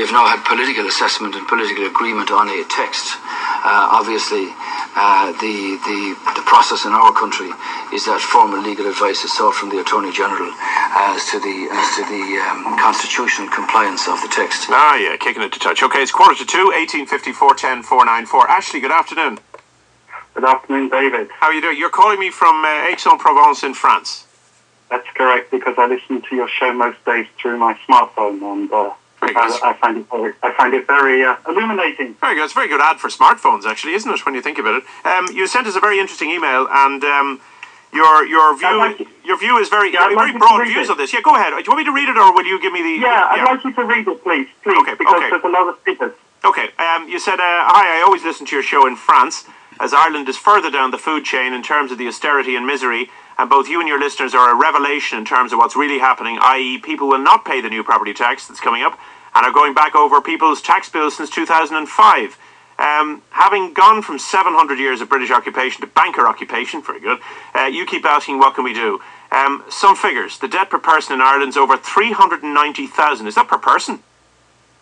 have now had political assessment and political agreement on a text. Obviously, the process in our country is that formal legal advice is sought from the Attorney General as to the constitutional compliance of the text. Ah, yeah, kicking it to touch. Okay, it's 1:45, 1854 10 494. Ashley, good afternoon. Good afternoon, David. How are you doing? You're calling me from Aix-en-Provence in France. That's correct, because I listen to your show most days through my smartphone, and I find it very illuminating. Very good. It's a very good ad for smartphones, actually, isn't it? When you think about it, you sent us a very interesting email, and your view is very broad views of this. Yeah, go ahead. Do you want me to read it, or will you give me the? Yeah, I'd like you to read it, please, okay, because there's a lot of speakers. Okay. You said, "Hi, I always listen to your show in France, as Ireland is further down the food chain in terms of the austerity and misery, and both you and your listeners are a revelation in terms of what's really happening, i.e. people will not pay the new property tax that's coming up, and are going back over people's tax bills since 2005. Having gone from 700 years of British occupation to banker occupation," very good, "you keep asking what can we do. Some figures, the debt per person in Ireland is over 390,000. Is that per person?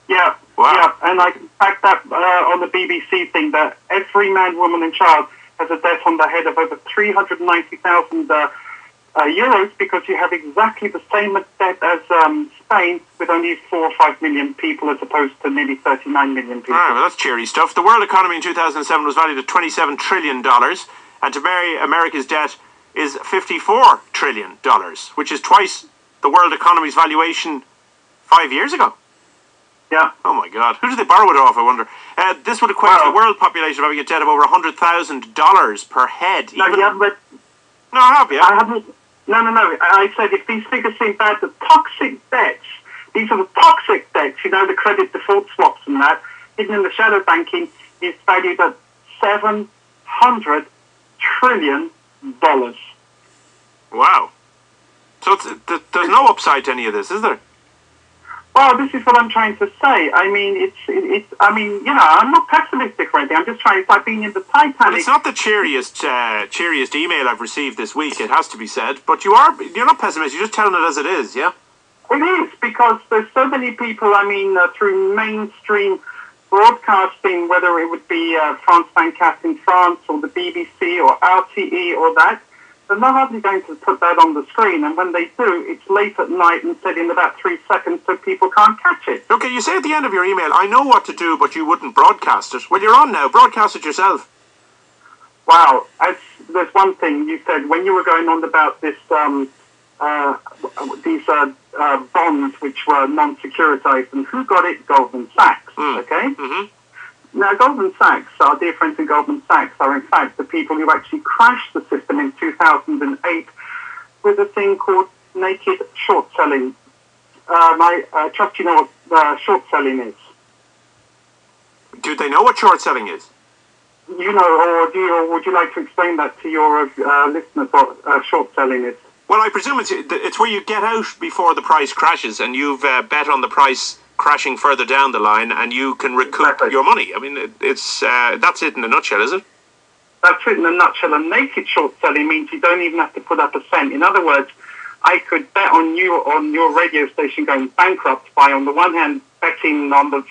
Yeah, wow. Yeah, and I can fact that on the BBC thing that every man, woman and child has a debt on their head of over 390,000 euros, because you have exactly the same debt as Spain, with only 4 or 5 million people as opposed to nearly 39 million people. All right, well, that's cheery stuff. The world economy in 2007 was valued at $27 trillion, and to America's debt is $54 trillion, which is twice the world economy's valuation 5 years ago. Yeah. Oh my God. Who did they borrow it off, I wonder? This would equate to the world population having a debt of over $100,000 per head. No, you haven't read... No, I have, yeah. I haven't... No. I said if these figures seem bad, the toxic debts, these are the toxic debts, the credit default swaps and that, hidden in the shadow banking, is valued at $700 trillion. Wow. So there's no upside to any of this, is there? Well, this is what I'm trying to say. I mean, I'm not pessimistic or anything. I'm just trying to, like being in the Titanic. Well, it's not the cheeriest email I've received this week, it has to be said. But you're not pessimistic, you're just telling it as it is, yeah? It is, because there's so many people, through mainstream broadcasting, whether it would be France 24 in France, or the BBC, or RTE, or that, they're not hardly going to put that on the screen, and when they do, it's late at night and said in about 3 seconds, so people can't catch it. Okay, you say at the end of your email, "I know what to do, but you wouldn't broadcast it." Well, you're on now. Broadcast it yourself. Wow. There's one thing you said when you were going on about this, these bonds which were non-securitized, and who got it? Goldman Sachs. Okay. Mm-hmm. Now, Goldman Sachs, our dear friends in Goldman Sachs, are in fact the people who actually crashed the system in 2008 with a thing called naked short selling. I trust you know what short selling is. Do they know what short selling is? You know, or would you like to explain that to your listeners what short selling is? Well, I presume it's where you get out before the price crashes, and you've bet on the price crashing further down the line, and you can recoup your money. I mean, it's that's it in a nutshell, is it? That's it in a nutshell. And naked short selling means you don't even have to put up a cent. In other words, I could bet on your radio station going bankrupt by, on the one hand, betting on the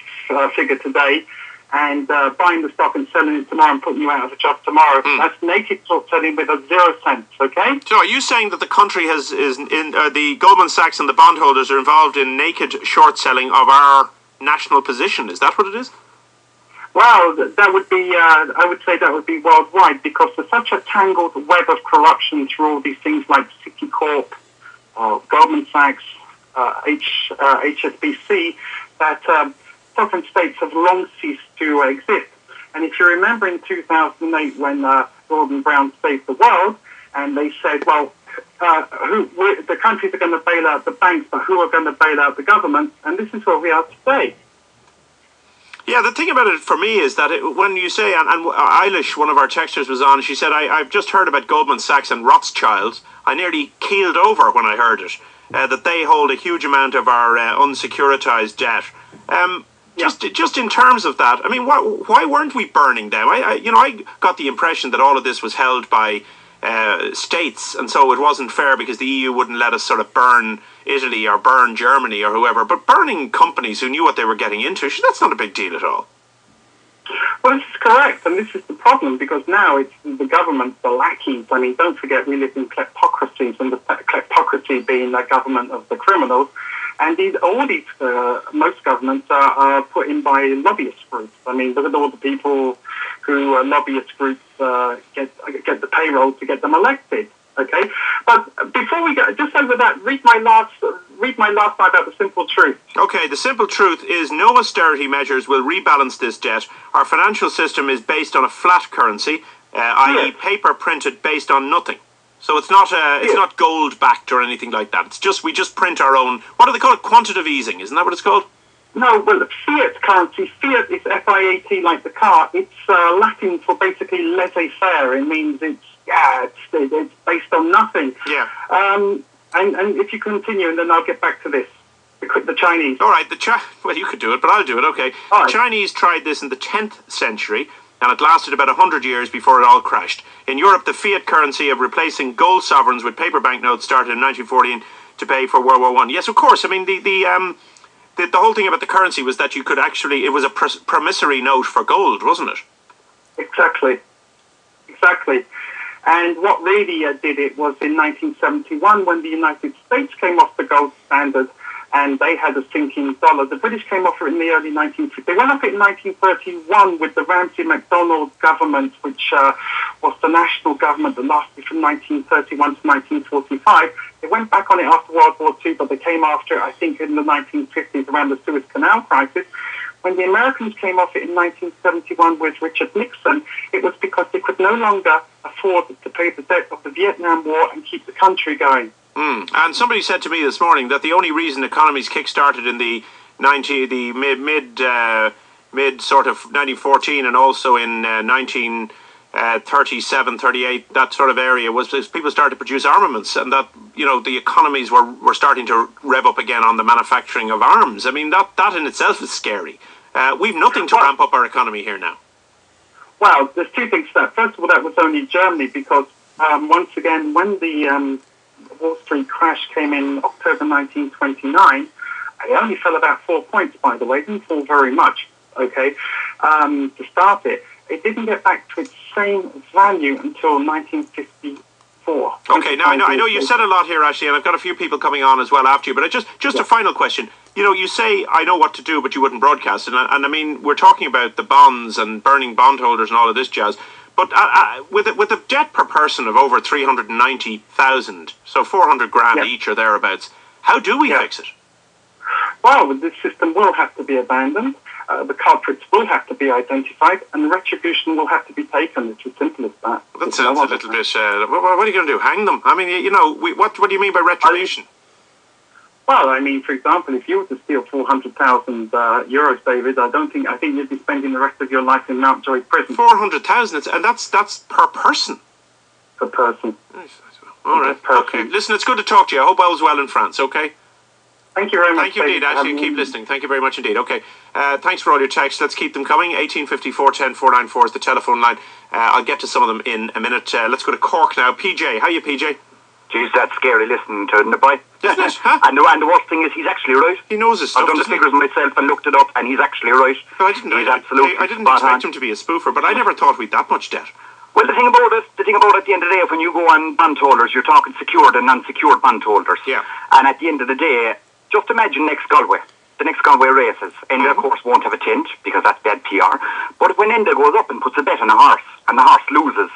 figure today, and buying the stock and selling it tomorrow and putting you out of a job tomorrow. That's naked short selling with a 0 cents, okay? So are you saying that the country the Goldman Sachs and the bondholders are involved in naked short selling of our national position? Is that what it is? Well, that would be, I would say that would be worldwide, because there's such a tangled web of corruption through all these things like Citicorp, Goldman Sachs, HSBC, that sovereign states have long ceased to exist. And if you remember in 2008 when Gordon Brown saved the world, and they said, well, the countries are going to bail out the banks, but who are going to bail out the government? And this is where we are today. Yeah, the thing about it for me is that when you say, and Eilish, one of our texters, was on, she said, I've just heard about Goldman Sachs and Rothschild. I nearly keeled over when I heard it, that they hold a huge amount of our unsecuritized debt. Just in terms of that, I mean, why weren't we burning them? I got the impression that all of this was held by states, and so it wasn't fair because the EU wouldn't let us sort of burn Italy or burn Germany or whoever. But burning companies who knew what they were getting into, that's not a big deal at all. Well, this is correct, and this is the problem, because now it's the government, the lackeys. I mean, don't forget we live in kleptocracies, and the kleptocracy being the government of the criminals. And most governments are put in by lobbyist groups. I mean, look at all the people who lobbyist groups get the payroll to get them elected. Okay, but before we go, just over that, read my last line about the simple truth. Okay, the simple truth is no austerity measures will rebalance this debt. Our financial system is based on a flat currency, i.e. paper printed based on nothing. So it's not gold backed or anything like that. It's just we just print our own. What do they call it? Quantitative easing, isn't that what it's called? No, well, fiat currency. Fiat is F-I-A-T, like the car. It's Latin for basically laissez-faire. It means it's based on nothing. Yeah. And if you continue, and then I'll get back to this. The Chinese. All right. Well, you could do it, but I'll do it. Okay. All right. The Chinese tried this in the 10th century, and it lasted about 100 years before it all crashed. In Europe, the fiat currency of replacing gold sovereigns with paper banknotes started in 1914 to pay for World War I. Yes, of course. I mean, the whole thing about the currency was that you could actually, it was a promissory note for gold, wasn't it? Exactly. And what really did it was in 1971 when the United States came off the gold standard and they had a sinking dollar. The British came off it in the early 1950s. They went off it in 1931 with the Ramsay MacDonald government, which was the national government that lasted from 1931 to 1945. They went back on it after World War II, but they came after it, I think, in the 1950s around the Suez Canal crisis. When the Americans came off it in 1971 with Richard Nixon, it was because they could no longer afford to pay the debt of the Vietnam War and keep the country going. And somebody said to me this morning that the only reason economies kick-started in the mid sort of 1914 and also in 1937, 38, that sort of area was people started to produce armaments, and that the economies were starting to rev up again on the manufacturing of arms. I mean that in itself is scary. We've nothing to ramp up our economy here now. Well, there's two things to that. First of all, that was only Germany, because once again, when the Wall Street crash came in October 1929, it only fell about 4 points, by the way. It didn't fall very much, okay, to start it. It didn't get back to its same value until 1954. Okay, now I know you said a lot here, Ashley, and I've got a few people coming on as well after you, but just a final question. You say, I know what to do, but you wouldn't broadcast. And I mean, we're talking about the bonds and burning bondholders and all of this jazz. But with a debt per person of over 390,000, so 400 grand each or thereabouts, how do we fix it? Well, this system will have to be abandoned. The culprits will have to be identified, and retribution will have to be taken. It's as simple as that. Well, that sounds a little bit. What are you going to do? Hang them? I mean, what do you mean by retribution? Well, I mean, for example, if you were to steal 400,000 euros, David, I think you'd be spending the rest of your life in Mountjoy prison. 400,000, and that's per person. Per person. All right. Okay. Listen, it's good to talk to you. I hope all's well in France. Okay. Thank you very much. Thank you indeed, Ashley. Keep listening. Thank you very much indeed. Okay. Thanks for all your texts. Let's keep them coming. 1854 10 494 is the telephone line. I'll get to some of them in a minute. Let's go to Cork now. PJ, how are you, PJ? Jeez, that's scary listening to the boy. Isn't it? Huh? And the worst thing is he's actually right. He knows his stuff. I've done the figures myself and looked it up, and he's actually right. No, I didn't. I didn't expect him to be a spoofer, but I never thought we'd that much debt. Well, the thing about it, at the end of the day, when you go on bondholders, you're talking secured and unsecured bondholders. Yeah. And at the end of the day, just imagine next Galway. The next Galway races. Enda, of course, won't have a tent because that's bad PR. But when Enda goes up and puts a bet on a horse, and the horse loses,